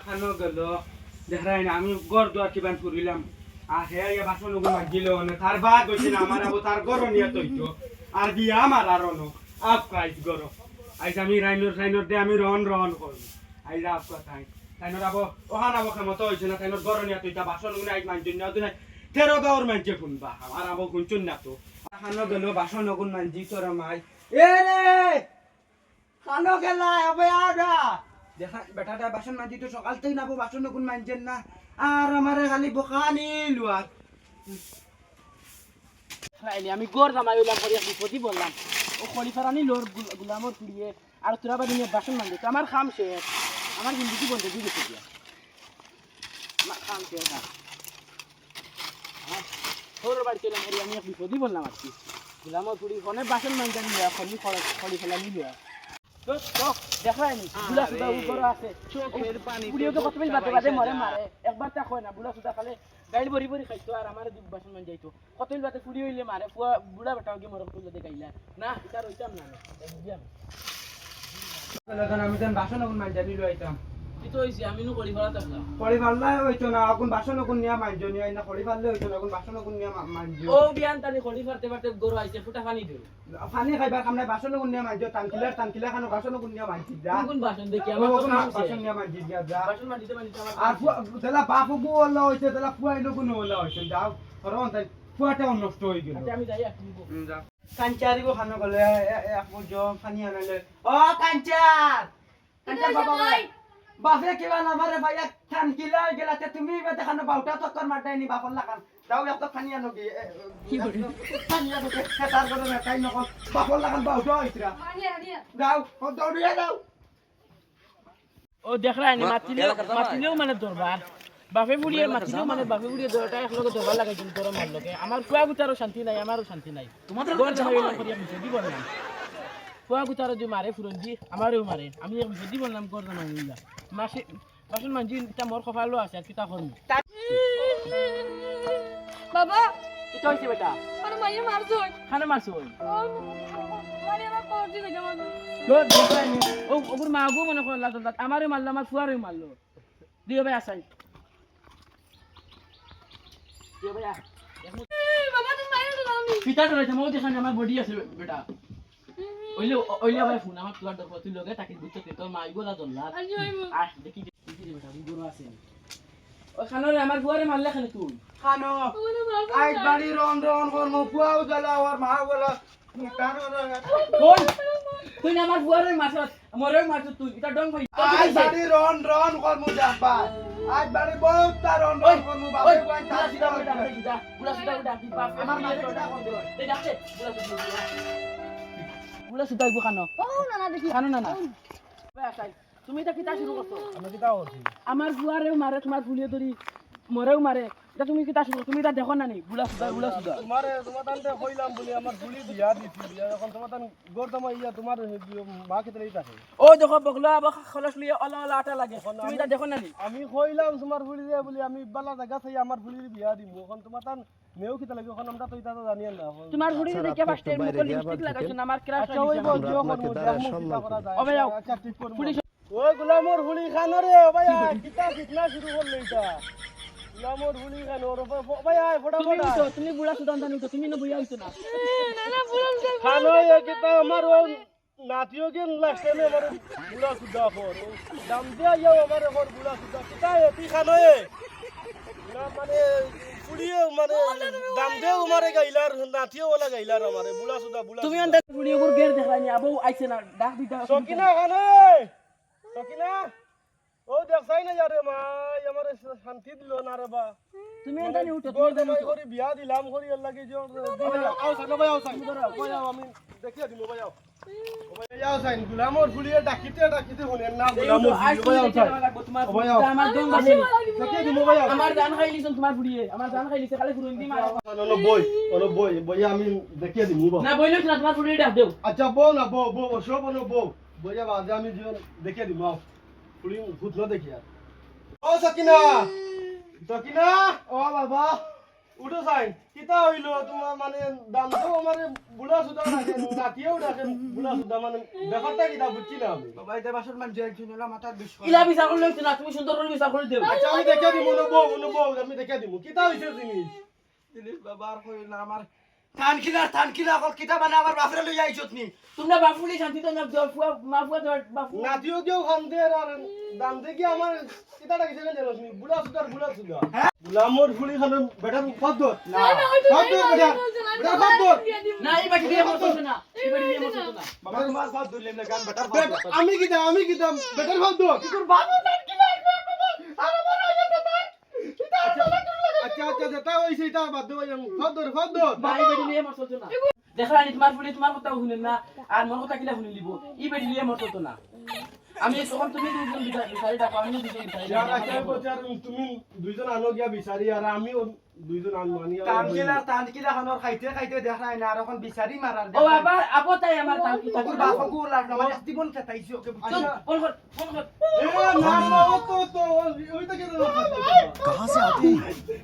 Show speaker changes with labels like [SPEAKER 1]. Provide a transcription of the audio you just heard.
[SPEAKER 1] খানো গেল দেখাই না আমি গড় দোয়ার কিবান ফুরিলাম আর হে ইয়া বাসন গুলো মাগিল না তার বাদ হইছে না আমার আবু তার গড় নিয়ে তৈতো আর দিয়া আমার আর নো আপ কাইজ গড় আইজ আমি রাইনর দে আমি রহন করব আইজ আপ কথাই তাইনর আবো ওহান আবো ক্ষমতা হইছে না তাইনর গড় নিয়ে তৈতা বাসন গুলো আইজ মানজুন না দুনা 13 গাওর মানছে শুনবা আমার আবো শুনছুন না তো খানো গেল বাসন গুলো মানজি তোর মাই এ রে খানো গেলা হবে আগা দেখা বেটাটা বাসন মানজি তো সকাল থেকে না বাসন কোন মানছেন না আর আমারে খালি বখানি লুয়ার
[SPEAKER 2] রাইলি আমি গড় জামাই হইলাম করি বিপদি বললাম ও খলিফারানি লোর গুলামর পুড়িয়ে আর তোরা বাদি নিয়ে বাসন মানজে তো আমার খাম শেষ আমার জিন্দগি বন্ধ দিয়ে গেছে দিয়া আমার খাম শেষ না তোর বাড়ি চলাম করি আমি বিপদি বললাম আর কি গুলামর পুড়ি অনেক বাসন মানজানি খলিফালা নিয়ে তো দেখায়নি বুলা সুদা উপর আছে চোখের পানি পুরিও তো কত বেশ বাতে বাতে মরে মারে একবার তা কয় না বুলা সুদা খালে গাইল বরি বরি খাইতো আর আমার দুধ বাসন মান যাইতো কত বেশ বাতে পুরি হইলে মারে বুড়া বেটাও কি মরক তুলে দেখাইলা না এটা রইতাম না
[SPEAKER 1] আমি তখন বাসন কোন মানজানি লইতাম
[SPEAKER 2] তো হইছে আমি নো করি ফেলা থাকলাম
[SPEAKER 1] পড়ি পারলা হইতো না এখন বাসন কোন নিয়া মানজনি আই না পড়ি পারলে হইতো না এখন বাসন কোন নিয়া মানজো
[SPEAKER 2] ও বিয়ান তানি করি ফারতে ফারতে গরু আইছে ফুটা পানি দিও
[SPEAKER 1] পানি খাইবার কামনে বাসন কোন নিয়া মানজো টানকিলা খানো বাসন কোন নিয়া মানজি যা
[SPEAKER 2] কোন বাসন দেখি আমার তো
[SPEAKER 1] বাসন নিয়া মানজি যা
[SPEAKER 2] বাসন মানিতে আমার
[SPEAKER 1] আর তেলা বাপু বউ হলা হইছে তেলা ফুয়াইলো কোন হলা হইছে যাও হরন তাই ফুয়াটাও নষ্ট হই গেল
[SPEAKER 2] আচ্ছা আমি যাই একটু
[SPEAKER 1] যা কাঞ্চারি গো খানো গলে এক বুঝো পানি আনালে ও কাঞ্চার কাঞ্চার বাবা বাপে কিবা না মারে ভাই এক টানকিলা গেলাতে তুমি বেতে খানো বাউটা তক্কর মারতাইনি বাপর লাগান যাও এক তো পানি আনো কি করে পানি আনো তার করে না তাই নকল বাপর লাগান বাউটা হইতরা যাও ও দৌড়িয়ে যাও
[SPEAKER 2] ও দেখরানি মাতিলেও মানে দরবার বাপে বুড়িয়ে মাতিলেও মানে বাপে বুড়িয়ে দরটা এক লগে দরবার লাগাই দিন তোর মার লগে আমার কুয়া গুতারও শান্তি নাই আমারও শান্তি নাই তোমাদের গড় জামাই হইলাম করিয়া মিছে দিব না কুয়া গুতারও যে মারে ফুরন দি আমারও মারে আমি এক মিছে দিব নাম গড় জামাই হইলা মাসে বাসন মানজি তা মোর কপালও আছে আর কিতা করমু
[SPEAKER 3] বাবা
[SPEAKER 2] এটা হইছে বেটা
[SPEAKER 3] আর মাইয়া মারছই
[SPEAKER 2] খানা মারছই
[SPEAKER 3] মারি আমার করদি না জামা
[SPEAKER 2] গড় দেখরানি ও ওপর মাগো মনে করলা তো আমারও মারলো আমার ফুয়ারও মারলো দিও ভাই আসাই দিও ভাই
[SPEAKER 3] বাবা তুমি মাইয়া তো আমি
[SPEAKER 2] পিতা তো রয়েছে মো দেখানি আমার বডি আছে বেটা ওইলে ভাই ফোন আমার তুলার দরকার তুই লগে তাকে বুঝতে তোর মাই গোলা দল্লা
[SPEAKER 3] আজ হইবো
[SPEAKER 2] আস দেখি বেটা গুরু আছে ও খানোরে আমার বুয়ারে মারলে খানে তুই
[SPEAKER 1] খানো আই বাড়ি রন করমু ফুয়াও জ্বালা আর মা বলা কানো
[SPEAKER 2] কোন তুই না আমার বুয়ারে মারছ মরে মারছ তুই এটা ডং ভাই
[SPEAKER 1] আই বাড়ি রন করমু যাবা আজ বাড়ি বহুত তা রন করমু বাবা কই তা সিধা
[SPEAKER 2] বুলা সুদা ডাকি বাপ
[SPEAKER 1] আমার মাঝে কথা কই দে
[SPEAKER 2] এই ডাকছে বুলা সুদা গো খানো
[SPEAKER 3] ও না না দেখি
[SPEAKER 2] খানো না না ভাই আসাই তুমি এটা কিতা শুরু করছো
[SPEAKER 1] আমি কিটা করছি
[SPEAKER 2] আমার বুয়ারেও মারে তোমার ফুলিয়ে ধরি মরেও মারে এটা তুমি কিতা শুরু তুমি এটা দেখো না নি বুলা সুদা
[SPEAKER 1] তোমার তানতে কইলাম বলি আমার গুলি দিয়া দিছি এখন তোমার তান গরদমা ইয়া তোমার মা কেতরে থাকে
[SPEAKER 2] ও দেখো বগলা আবা খলস লিয়ে অলা অলা আটা লাগে তুমি এটা দেখো না নি
[SPEAKER 1] আমি কইলাম তোমার ফুলি দিয়ে বলি আমি বালা জায়গা চাই আমার ফুলির বিয়া দিব এখন তোমার তান মেও কিতা লাগে এখন আমরা তো এটা তো জানি না
[SPEAKER 2] তোমার ফুলি দেখে ফাস্টের মুখে লিপস্টিক লাগাইছো না আমার ক্রাশ
[SPEAKER 1] আচ্ছা ওই বল জিও করব দেখমু কিতা করা যায়
[SPEAKER 2] ও ভাই যাও।
[SPEAKER 1] আচ্ছা ঠিক করব
[SPEAKER 2] ফুলি
[SPEAKER 1] ওই গোলামর ফুলি খানো রে ও ভাই কিতা ফিতনা শুরু করলে এটা গোলামর ফুলি খানো রে ভাই ফটাফট
[SPEAKER 2] তুমি বুড়া সুদান জানো তো তুমি না বুইয়া হইছো না
[SPEAKER 3] না না পুরান
[SPEAKER 1] খানো এ কিতা আমার নাতিও গেন লাস্টে মে আমার বুলা সুদা খর দাম দিয়া ইয়া আমার খর বুলা সুদা কিতা এতি খানো এ না মানে ফুলিও মানে দাম দেও আমারে গাইলার নাতিও ওলা গাইলার আমারে বুলা সুদা
[SPEAKER 2] তুমি আন্দা ভিডিও করে গের দেখানি আবু আইছে না ডাক দিতা
[SPEAKER 1] সকিনা খানো সকিনা ও দেখছাই না যারে মাই আমার শান্তি দিল না রে বা
[SPEAKER 2] তুমি আন্দা নি উঠো
[SPEAKER 1] গোর দমাই করি বিয়া দিলাম করি এর লাগি যে আও সানো ভাই আও সাই কই আও আমি দেখিয়া দিমু ভাই আও ভাই আও সাই গুলামর ফুলিয়ে ডাকিতে হলেন না গুলামর ফুলিয়ে ভাই আও সাই ভাই আও
[SPEAKER 2] আমার দম বাসি
[SPEAKER 1] দেখিয়া দিমু ভাই আও
[SPEAKER 2] আমার জান খাইলিছন তোমার বুড়িয়ে আমার জান খাইলিছে খালি ফুরুন দি মারা
[SPEAKER 1] অনো বই আমি দেখিয়া দিমু বা
[SPEAKER 2] না বইলো না তোমার বুড়িয়ে ডাক দেও
[SPEAKER 1] আচ্ছা বউ না বউ সব অনো বউ বইয়া বাজে আমি জীবন দেখিয়া দিমু আও ফুলি ভূত না দেখিয়া ও সকিনা ও বাবা
[SPEAKER 4] উঠো চাই কিতা হইল তোমার মানে দাম তো আমার বুড়া সুদা রাখে নাতিও রাখে বুড়া সুদা মানে ব্যাপারটা কিতা বুঝছি না আমি
[SPEAKER 1] বাবা এটা বাসন মান যাই শুনলা মাথার বিষ
[SPEAKER 2] ইলা বিচার করলে হইতো না তুমি সুন্দর করে বিচার করে দেও
[SPEAKER 4] আচ্ছা আমি দেখে দিব বউ আমি দেখে দিব কিতা হইছে জিনিস
[SPEAKER 1] দিলিপ বাবা আর কই না আমার থান খিলা কল কিতা মানে আমার বাপরে লই আইছত নি
[SPEAKER 2] তোমরা বাপুলি শান্তি তো না ফুয়া মা ফুয়া বাপু
[SPEAKER 4] নাতিও কেউ খান দে আর দাম দেখি আমার কিতাটা কিছু না জানো তুমি বুড়া সুদা বুড়া মোর ফুলি খান বেটার কত
[SPEAKER 1] না
[SPEAKER 4] বেটা কত
[SPEAKER 2] না এই বাকি দিয়ে মত না এই বাকি দিয়ে মত না
[SPEAKER 1] বাবা তোমার বাদ দিলেন না গান বেটার
[SPEAKER 4] আমি কিতা বেটার কত
[SPEAKER 1] তোর বাবা থান খিলা আর আমার আইলো তো
[SPEAKER 4] আচ্ছা যেটা হইছে এটা বাদ দেব কত
[SPEAKER 2] না এই বাকি দিয়ে মত না দেখা আনি তোমার ফুলি তোমার কথা শুনেন না আর মোর কথা কিলা শুনি লিব এই বাকি দিয়ে মত না আমি তখন তুমি দুজন বিচারি ডাকো আমি দুজন বিচারি
[SPEAKER 4] তুমি দুইজন আনো গিয়া বিচারি আর আমিও দুইজন আনো আনি
[SPEAKER 1] টান কিলা খানোর খাইতে দেখাই না আর এখন বিচারি মারার
[SPEAKER 2] ও আবার আপতাই আমার টাকি
[SPEAKER 1] তোর বাবা গো লাগলো মানে জীবন খেতাইছি ওকে
[SPEAKER 2] ফোন কর
[SPEAKER 4] এ না তো ওই তো কেন
[SPEAKER 5] कहाँ से आते हैं